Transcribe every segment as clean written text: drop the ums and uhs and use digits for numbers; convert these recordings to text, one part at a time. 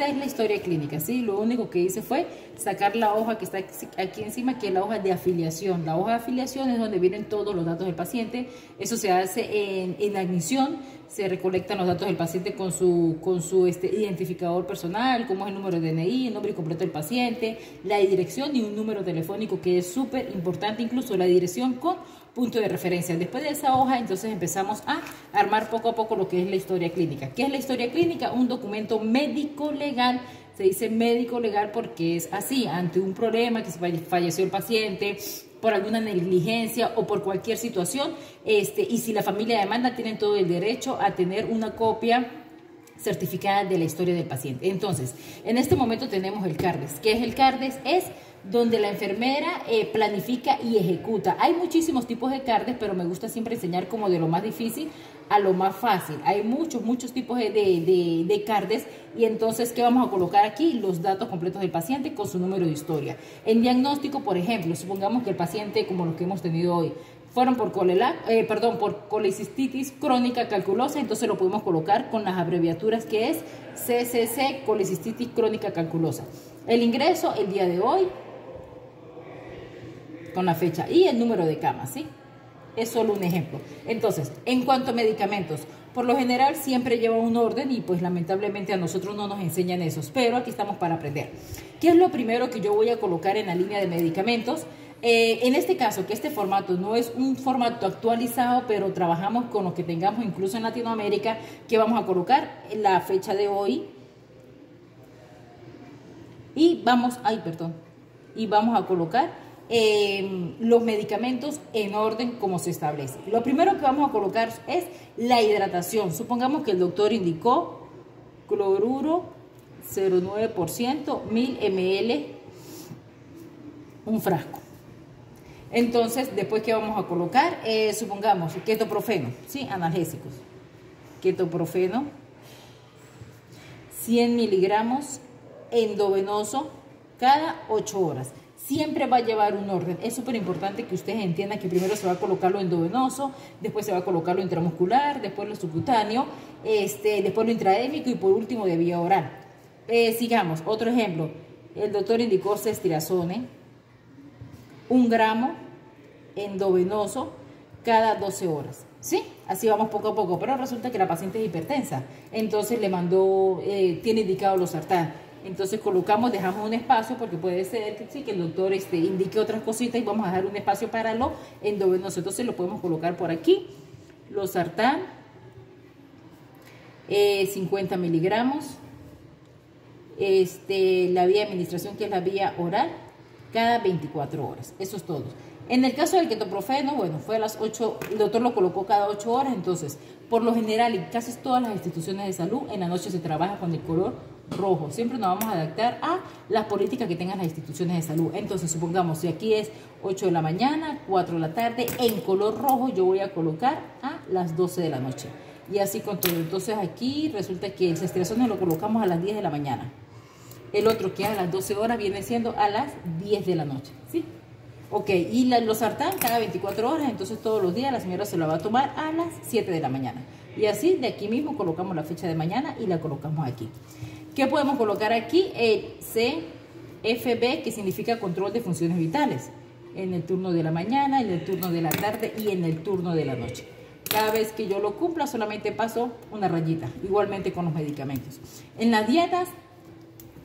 Esta es la historia clínica, ¿sí? Lo único que hice fue sacar la hoja que está aquí encima, que es la hoja de afiliación. La hoja de afiliación es donde vienen todos los datos del paciente. Eso se hace en la admisión. Se recolectan los datos del paciente con su identificador personal, como es el número de DNI, el nombre completo del paciente, la dirección y un número telefónico que es súper importante, incluso la dirección con punto de referencia. Después de esa hoja, entonces empezamos a armar poco a poco lo que es la historia clínica. ¿Qué es la historia clínica? Un documento médico legal. Se dice médico legal porque es así, ante un problema, que se falleció el paciente, por alguna negligencia o por cualquier situación, y si la familia demanda, tienen todo el derecho a tener una copia certificada de la historia del paciente. Entonces, en este momento tenemos el CARDES. ¿Qué es el CARDES? Es donde la enfermera planifica y ejecuta. Hay muchísimos tipos de CARDES, pero me gusta siempre enseñar como de lo más difícil a lo más fácil. Hay muchos tipos de CARDES, y entonces, ¿qué vamos a colocar aquí? Los datos completos del paciente con su número de historia. En diagnóstico, por ejemplo, supongamos que el paciente, como los que hemos tenido hoy, fueron por colecistitis crónica calculosa, entonces lo podemos colocar con las abreviaturas que es CCC, colecistitis crónica calculosa. El ingreso el día de hoy, con la fecha y el número de cama, ¿sí? Es solo un ejemplo. Entonces, en cuanto a medicamentos, por lo general siempre lleva un orden y pues lamentablemente a nosotros no nos enseñan esos, pero aquí estamos para aprender. ¿Qué es lo primero que yo voy a colocar en la línea de medicamentos? En este caso, que este formato no es un formato actualizado, pero trabajamos con lo que tengamos incluso en Latinoamérica, que vamos a colocar la fecha de hoy y vamos a colocar los medicamentos en orden como se establece. Lo primero que vamos a colocar es la hidratación. Supongamos que el doctor indicó cloruro 0,9%, 1000 ml, un frasco. Entonces, después, ¿qué vamos a colocar? Supongamos ketoprofeno, ¿sí? Analgésicos. Ketoprofeno, 100 miligramos endovenoso cada 8 horas. Siempre va a llevar un orden. Es súper importante que ustedes entiendan que primero se va a colocar lo endovenoso, después se va a colocar lo intramuscular, después lo subcutáneo, después lo intraémico y por último de vía oral. Sigamos, otro ejemplo. El doctor indicó ceftriaxone, 1 gramo endovenoso cada 12 horas. ¿Sí? Así vamos poco a poco, pero resulta que la paciente es hipertensa, entonces le mandó, tiene indicado losartán. Entonces colocamos, dejamos un espacio porque puede ser que sí, que el doctor indique otras cositas y vamos a dejar un espacio para lo endovenoso. Entonces lo podemos colocar por aquí, losartán, 50 miligramos, la vía de administración que es la vía oral, cada 24 horas. Eso es todo. En el caso del ketoprofeno, bueno, fue a las 8, el doctor lo colocó cada 8 horas, entonces, por lo general, en casi todas las instituciones de salud, en la noche se trabaja con el color rojo. Siempre nos vamos a adaptar a las políticas que tengan las instituciones de salud. Entonces, supongamos, si aquí es 8 de la mañana, 4 de la tarde, en color rojo, yo voy a colocar a las 12 de la noche. Y así con todo. Entonces, aquí resulta que el ceftriaxone lo colocamos a las 10 de la mañana. El otro que es a las 12 horas viene siendo a las 10 de la noche, ¿sí? Ok, y los losartán cada 24 horas, entonces todos los días la señora se la va a tomar a las 7 de la mañana. Y así de aquí mismo colocamos la fecha de mañana y la colocamos aquí. ¿Qué podemos colocar aquí? El CFB, que significa control de funciones vitales, en el turno de la mañana, en el turno de la tarde y en el turno de la noche. Cada vez que yo lo cumpla solamente paso una rayita, igualmente con los medicamentos. En las dietas,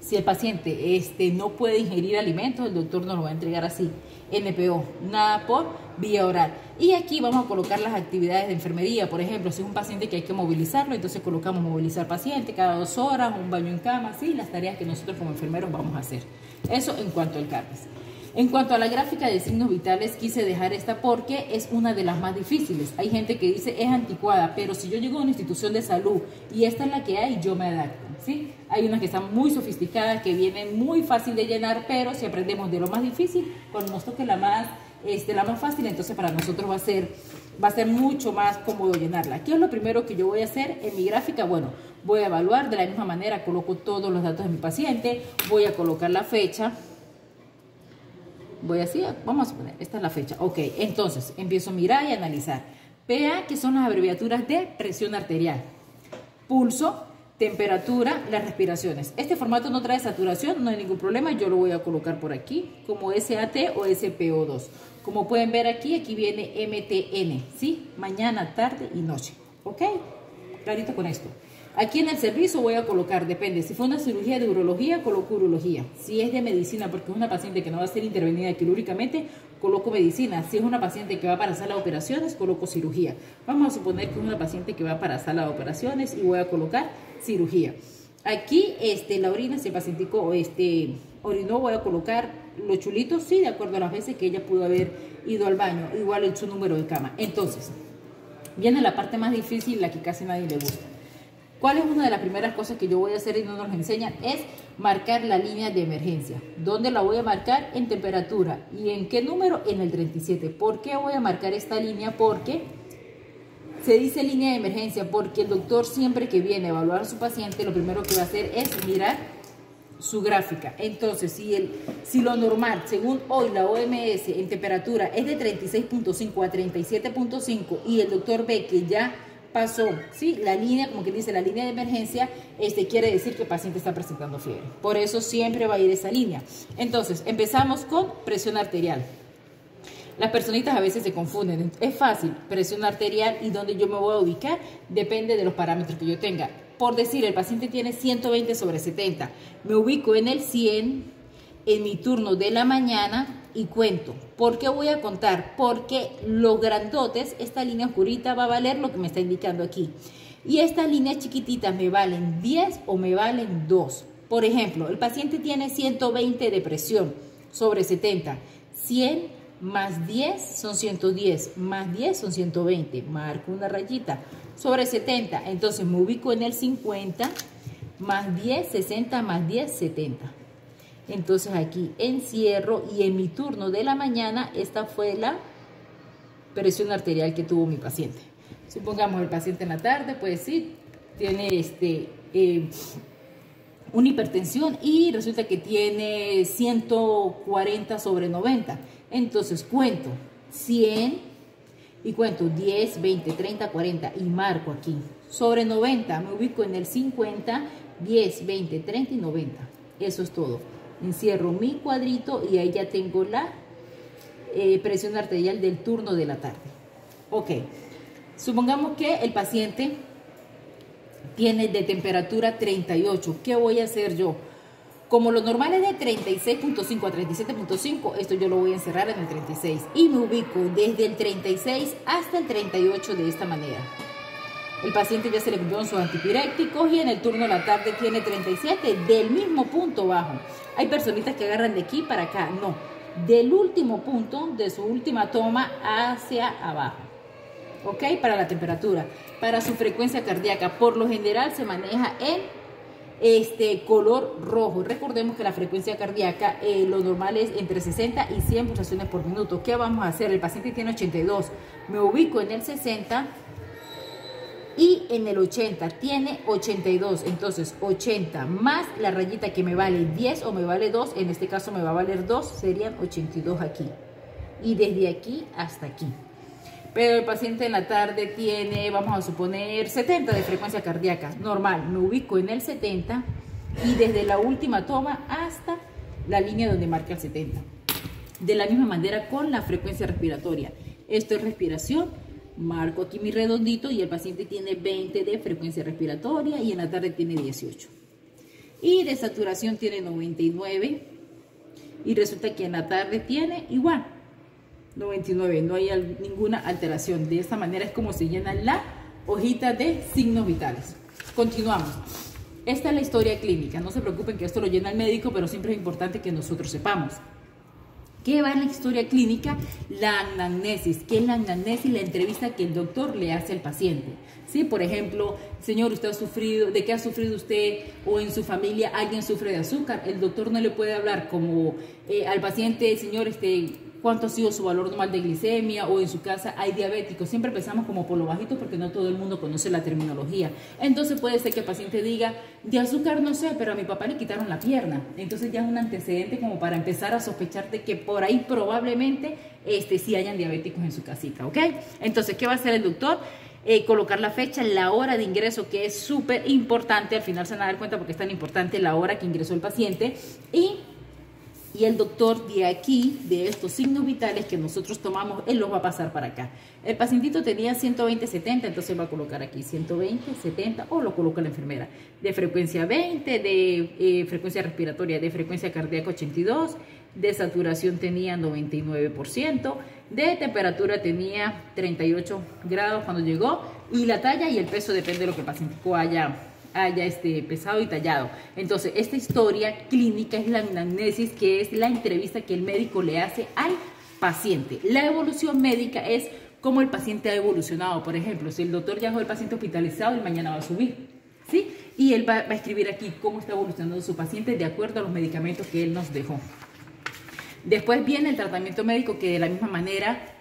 si el paciente no puede ingerir alimentos, el doctor nos lo va a entregar así, NPO, nada por vía oral. Y aquí vamos a colocar las actividades de enfermería. Por ejemplo, si es un paciente que hay que movilizarlo, entonces colocamos movilizar paciente cada 2 horas, un baño en cama, sí, las tareas que nosotros como enfermeros vamos a hacer. Eso en cuanto al CARDES. En cuanto a la gráfica de signos vitales, quise dejar esta porque es una de las más difíciles. Hay gente que dice es anticuada, pero si yo llego a una institución de salud y esta es la que hay, yo me adapto, ¿sí? Hay unas que están muy sofisticadas, que vienen muy fácil de llenar, pero si aprendemos de lo más difícil, cuando nos toque la más fácil, entonces para nosotros va a ser mucho más cómodo llenarla. ¿Qué es lo primero que yo voy a hacer en mi gráfica? Bueno, voy a evaluar de la misma manera, coloco todos los datos de mi paciente, voy a colocar la fecha. Voy así, vamos a poner, esta es la fecha. Ok, entonces empiezo a mirar y analizar. PA, que son las abreviaturas de presión arterial. Pulso, temperatura, las respiraciones. Este formato no trae saturación, no hay ningún problema. Yo lo voy a colocar por aquí como SAT o SPO2. Como pueden ver aquí viene MTN, ¿sí? Mañana, tarde y noche, ¿ok? Clarito con esto. Aquí en el servicio voy a colocar, depende, si fue una cirugía de urología, coloco urología. Si es de medicina, porque es una paciente que no va a ser intervenida quirúrgicamente, coloco medicina. Si es una paciente que va para sala de operaciones, coloco cirugía. Vamos a suponer que es una paciente que va para sala de operaciones y voy a colocar cirugía. Aquí la orina, si el pacientico orinó, voy a colocar los chulitos, sí, de acuerdo a las veces que ella pudo haber ido al baño, igual su número de cama. Entonces, viene la parte más difícil, la que casi nadie le gusta. ¿Cuál es una de las primeras cosas que yo voy a hacer y no nos enseñan? Es marcar la línea de emergencia. ¿Dónde la voy a marcar? En temperatura. ¿Y en qué número? En el 37. ¿Por qué voy a marcar esta línea? Porque se dice línea de emergencia, porque el doctor siempre que viene a evaluar a su paciente, lo primero que va a hacer es mirar su gráfica. Entonces, si lo normal, según hoy la OMS, en temperatura es de 36.5 a 37.5 y el doctor ve que ya pasó, ¿sí? La línea, como que dice, la línea de emergencia, quiere decir que el paciente está presentando fiebre. Por eso siempre va a ir esa línea. Entonces, empezamos con presión arterial. Las personitas a veces se confunden. Es fácil, presión arterial, y donde yo me voy a ubicar depende de los parámetros que yo tenga. Por decir, el paciente tiene 120/70. Me ubico en el 100 en mi turno de la mañana y cuento. ¿Por qué voy a contar? Porque los grandotes, esta línea oscurita va a valer lo que me está indicando aquí. Y estas líneas chiquititas me valen 10 o me valen 2. Por ejemplo, el paciente tiene 120 de presión sobre 70. 100 más 10 son 110, más 10 son 120. Marco una rayita sobre 70. Entonces me ubico en el 50, más 10, 60, más 10, 70. Entonces aquí encierro y en mi turno de la mañana esta fue la presión arterial que tuvo mi paciente. Supongamos el paciente en la tarde, pues sí, tiene una hipertensión y resulta que tiene 140/90. Entonces cuento 100 y cuento 10, 20, 30, 40 y marco aquí. Sobre 90 me ubico en el 50, 10, 20, 30 y 90. Eso es todo. Encierro mi cuadrito y ahí ya tengo la presión arterial del turno de la tarde. Ok, supongamos que el paciente tiene de temperatura 38. ¿Qué voy a hacer yo? Como lo normal es de 36.5 a 37.5, esto yo lo voy a encerrar en el 36. Y me ubico desde el 36 hasta el 38 de esta manera. El paciente ya se le cumplieron sus antipiréticos y en el turno de la tarde tiene 37 del mismo punto bajo. Hay personitas que agarran de aquí para acá, no, del último punto, de su última toma hacia abajo. ¿Ok? Para la temperatura. Para su frecuencia cardíaca, por lo general se maneja en color rojo. Recordemos que la frecuencia cardíaca, lo normal es entre 60 y 100 pulsaciones por minuto. ¿Qué vamos a hacer? El paciente tiene 82. Me ubico en el 60 y en el 80 tiene 82. Entonces 80 más la rayita que me vale 10 o me vale 2, en este caso me va a valer 2, serían 82 aquí. Y desde aquí hasta aquí. Pero el paciente en la tarde tiene, vamos a suponer, 70 de frecuencia cardíaca, normal. Me ubico en el 70 y desde la última toma hasta la línea donde marca el 70. De la misma manera con la frecuencia respiratoria. Esto es respiración, marco aquí mi redondito y el paciente tiene 20 de frecuencia respiratoria y en la tarde tiene 18. Y de saturación tiene 99 y resulta que en la tarde tiene igual. 99, no hay ninguna alteración. De esta manera es como se llena la hojita de signos vitales. Continuamos. Esta es la historia clínica. No se preocupen que esto lo llena el médico, pero siempre es importante que nosotros sepamos. ¿Qué va en la historia clínica? La anamnesis. ¿Qué es la anamnesis? La entrevista que el doctor le hace al paciente. ¿Sí? Por ejemplo, señor, ¿usted ha sufrido? ¿De qué ha sufrido usted? O en su familia alguien sufre de azúcar. El doctor no le puede hablar como al paciente, señor, cuánto ha sido su valor normal de glicemia, o en su casa hay diabéticos. Siempre empezamos como por lo bajito porque no todo el mundo conoce la terminología. Entonces puede ser que el paciente diga, de azúcar no sé, pero a mi papá le quitaron la pierna. Entonces ya es un antecedente como para empezar a sospechar de que por ahí probablemente sí hayan diabéticos en su casita, ¿ok? Entonces, ¿qué va a hacer el doctor? colocar la fecha, la hora de ingreso, que es súper importante. Al final se van a dar cuenta porque es tan importante la hora que ingresó el paciente. Y el doctor de aquí, de estos signos vitales que nosotros tomamos, él los va a pasar para acá. El pacientito tenía 120/70, entonces va a colocar aquí 120/70 o lo coloca la enfermera. De frecuencia 20, de frecuencia respiratoria, de frecuencia cardíaca 82, de saturación tenía 99%, de temperatura tenía 38 grados cuando llegó, y la talla y el peso depende de lo que el pacientico haya pesado y tallado. Entonces, esta historia clínica es la anamnesis, que es la entrevista que el médico le hace al paciente. La evolución médica es cómo el paciente ha evolucionado. Por ejemplo, si el doctor ya dejó el paciente hospitalizado, el mañana va a subir, ¿sí? Y él va a escribir aquí cómo está evolucionando su paciente de acuerdo a los medicamentos que él nos dejó. Después viene el tratamiento médico, que de la misma manera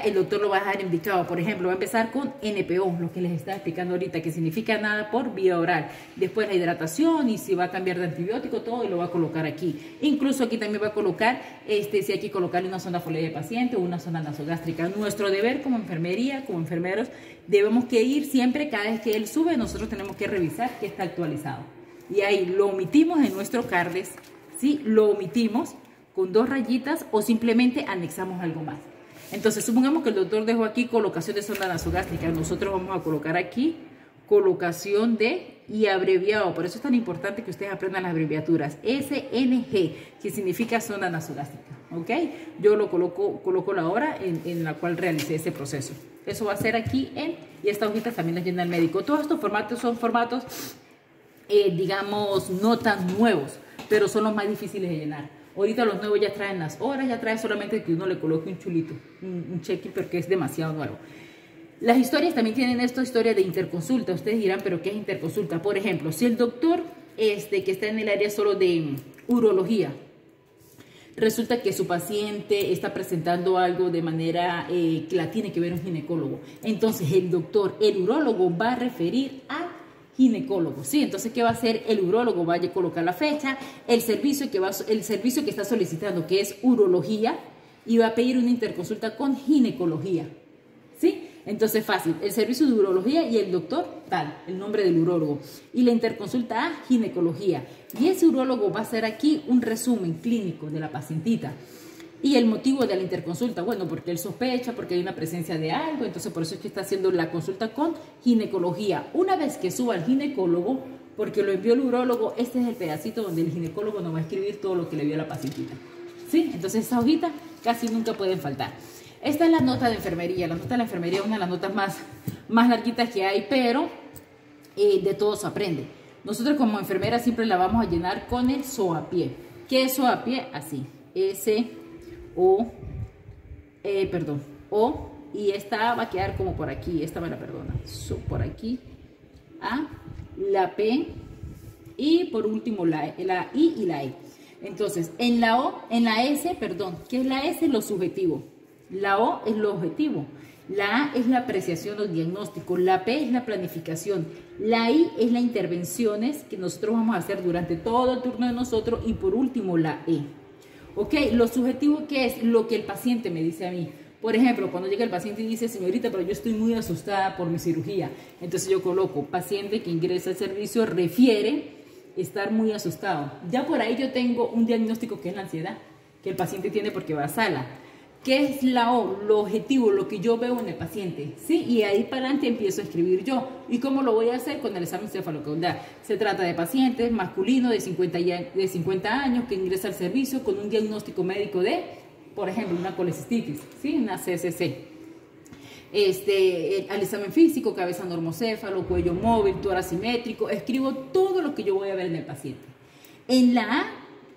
el doctor lo va a dejar indicado. Por ejemplo, va a empezar con NPO, lo que les estaba explicando ahorita, que significa nada por vía oral. Después la hidratación, y si va a cambiar de antibiótico, todo, y lo va a colocar aquí. Incluso aquí también va a colocar, si hay que colocarle una sonda foliar de paciente o una sonda nasogástrica. Nuestro deber como enfermería, como enfermeros, debemos que ir siempre, cada vez que él sube, nosotros tenemos que revisar que está actualizado. Y ahí lo omitimos en nuestro CARDES, ¿sí? Lo omitimos con 2 rayitas o simplemente anexamos algo más. Entonces, supongamos que el doctor dejó aquí colocación de sonda nasogástrica. Nosotros vamos a colocar aquí colocación de y abreviado. Por eso es tan importante que ustedes aprendan las abreviaturas. SNG, que significa sonda nasogástrica. ¿Ok? Yo lo coloco la hora en la cual realicé ese proceso. Eso va a ser aquí y estas hojitas también las llena el médico. Todos estos formatos son formatos, digamos, no tan nuevos, pero son los más difíciles de llenar. Ahorita los nuevos ya traen las horas, ya trae solamente que uno le coloque un chulito, un check-in, porque es demasiado nuevo. Las historias también tienen esta historia de interconsulta. Ustedes dirán, ¿pero qué es interconsulta? Por ejemplo, si el doctor que está en el área solo de urología, resulta que su paciente está presentando algo de manera que la tiene que ver un ginecólogo. Entonces el urólogo va a referir a ginecólogo, ¿sí? Entonces, ¿qué va a hacer el urólogo? Va a colocar la fecha, el servicio que está solicitando, que es urología, y va a pedir una interconsulta con ginecología, ¿sí? Entonces, fácil, el servicio de urología y el doctor, tal, el nombre del urólogo, y la interconsulta a ginecología. Y ese urólogo va a hacer aquí un resumen clínico de la pacientita. Y el motivo de la interconsulta, bueno, porque él sospecha, porque hay una presencia de algo, entonces por eso es que está haciendo la consulta con ginecología. Una vez que suba al ginecólogo, porque lo envió el urólogo, este es el pedacito donde el ginecólogo nos va a escribir todo lo que le vio a la pacientita, ¿sí? Entonces esa hojita casi nunca pueden faltar. Esta es la nota de enfermería. La nota de la enfermería es una de las notas más larguitas que hay, pero de todo se aprende. Nosotros como enfermeras siempre la vamos a llenar con el soapié. ¿Qué es soapié? Así, O, y esta va a quedar como por aquí, esta me la perdona, por aquí, A, la P, y por último la I y la E. Entonces, en la S, ¿qué es la S? Lo subjetivo, la O es lo objetivo, la A es la apreciación o diagnóstico, la P es la planificación, la I es las intervenciones que nosotros vamos a hacer durante todo el turno de nosotros, y por último la E. Ok, lo subjetivo, ¿qué es? Lo que el paciente me dice a mí. Por ejemplo, cuando llega el paciente y dice, señorita, pero yo estoy muy asustada por mi cirugía. Entonces yo coloco, paciente que ingresa al servicio refiere estar muy asustado. Ya por ahí yo tengo un diagnóstico que es la ansiedad, que el paciente tiene porque va a sala. ¿Qué es la O? Lo objetivo, lo que yo veo en el paciente, ¿sí? Y ahí para adelante empiezo a escribir yo. ¿Y cómo lo voy a hacer? Con el examen cefalocaudal. Se trata de pacientes masculinos de 50 años que ingresa al servicio con un diagnóstico médico de, por ejemplo, una colecistitis, ¿sí? Una CCC. Al examen físico, cabeza normocéfalo, cuello móvil, tórax simétrico. Escribo todo lo que yo voy a ver en el paciente. En la A,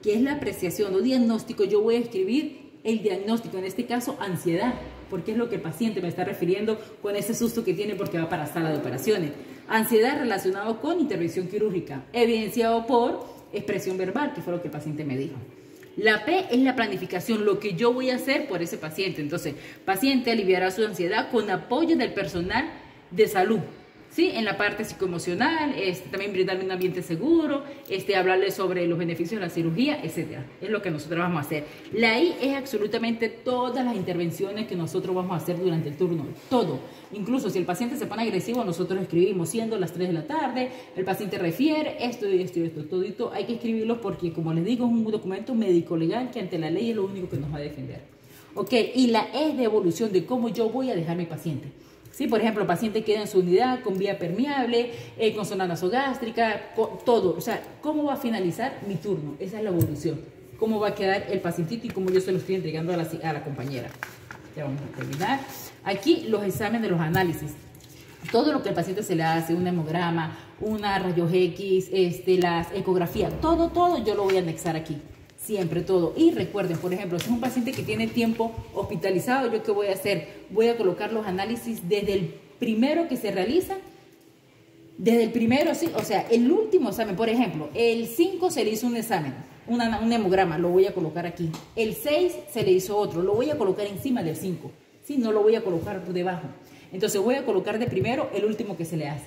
que es la apreciación o diagnóstico, yo voy a escribir el diagnóstico, en este caso ansiedad, porque es lo que el paciente me está refiriendo con ese susto que tiene porque va para sala de operaciones. Ansiedad relacionado con intervención quirúrgica, evidenciado por expresión verbal, que fue lo que el paciente me dijo. La P es la planificación, lo que yo voy a hacer por ese paciente. Entonces, paciente aliviará su ansiedad con apoyo del personal de salud, ¿sí? En la parte psicoemocional, también brindarle un ambiente seguro, hablarle sobre los beneficios de la cirugía, etcétera. Es lo que nosotros vamos a hacer. La I es absolutamente todas las intervenciones que nosotros vamos a hacer durante el turno, todo. Incluso si el paciente se pone agresivo, nosotros escribimos, siendo las 3 de la tarde, el paciente refiere esto y esto y esto, todito hay que escribirlo porque, como les digo, es un documento médico-legal que ante la ley es lo único que nos va a defender. Ok, y la E es de evolución, de cómo yo voy a dejar a mi paciente. Sí, por ejemplo, el paciente queda en su unidad con vía permeable, con zona nasogástrica, todo. O sea, ¿cómo va a finalizar mi turno? Esa es la evolución. ¿Cómo va a quedar el pacientito y cómo yo se lo estoy entregando a la compañera? Ya vamos a terminar. Aquí los exámenes de los análisis. Todo lo que al paciente se le hace, un hemograma, una rayos X, las ecografías, todo yo lo voy a anexar aquí. Siempre todo. Y recuerden, por ejemplo, si es un paciente que tiene tiempo hospitalizado, ¿yo qué voy a hacer? Voy a colocar los análisis desde el primero que se realiza, desde el primero, sí, o sea, el último examen, por ejemplo, el 5 se le hizo un examen, un hemograma, lo voy a colocar aquí. El 6 se le hizo otro, lo voy a colocar encima del 5, ¿sí? No lo voy a colocar por debajo. Entonces voy a colocar de primero el último que se le hace.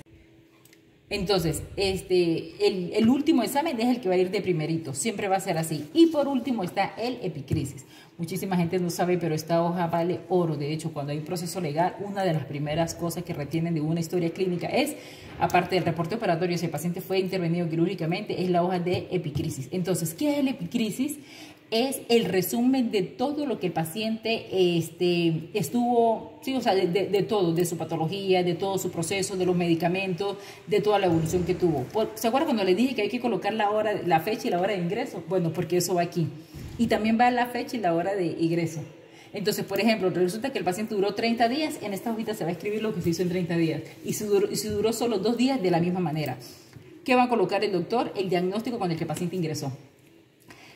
Entonces, el último examen es el que va a ir de primerito, siempre va a ser así. Y por último está el epicrisis. Muchísima gente no sabe, pero esta hoja vale oro. De hecho, cuando hay un proceso legal, una de las primeras cosas que retienen de una historia clínica es, aparte del reporte operatorio, si el paciente fue intervenido quirúrgicamente, es la hoja de epicrisis. Entonces, ¿qué es el epicrisis? Es el resumen de todo lo que el paciente estuvo, sí, o sea, de todo, de su patología, de todo su proceso, de los medicamentos, de toda la evolución que tuvo. ¿Se acuerdan cuando les dije que hay que colocar la fecha y la hora de ingreso? Bueno, porque eso va aquí. Y también va la fecha y la hora de ingreso. Entonces, por ejemplo, resulta que el paciente duró 30 días, en esta hojita se va a escribir lo que se hizo en 30 días. Y si duró solo 2 días, de la misma manera. ¿Qué va a colocar el doctor? El diagnóstico con el que el paciente ingresó.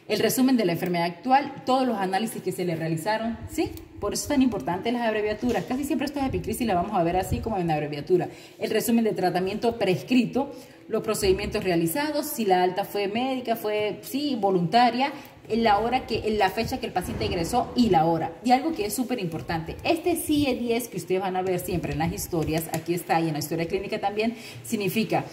El resumen de la enfermedad actual, todos los análisis que se le realizaron, ¿sí? Por eso es tan importante las abreviaturas. Casi siempre esto es epicrisis, la vamos a ver así como en abreviatura. El resumen de tratamiento prescrito, los procedimientos realizados, si la alta fue médica, fue, sí, voluntaria, la fecha que el paciente ingresó y la hora. Y algo que es súper importante, CIE 10 que ustedes van a ver siempre en las historias, aquí está y en la historia clínica también, significa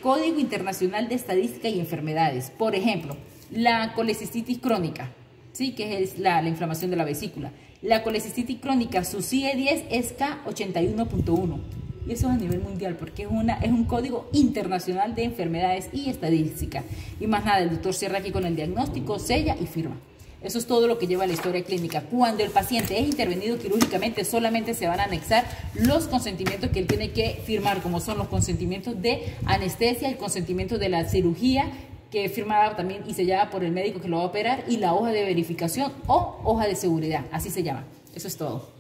Código Internacional de Estadística y Enfermedades. Por ejemplo, la colecistitis crónica, ¿sí? Que es la inflamación de la vesícula. La colecistitis crónica, su CIE 10 es K81.1. Y eso es a nivel mundial porque es un código internacional de enfermedades y estadística. Y más nada, el doctor cierra aquí con el diagnóstico, sella y firma. Eso es todo lo que lleva la historia clínica. Cuando el paciente es intervenido quirúrgicamente, solamente se van a anexar los consentimientos que él tiene que firmar, como son los consentimientos de anestesia, el consentimiento de la cirugía, que firmaba también y sellaba por el médico que lo va a operar, y la hoja de verificación o hoja de seguridad, así se llama. Eso es todo.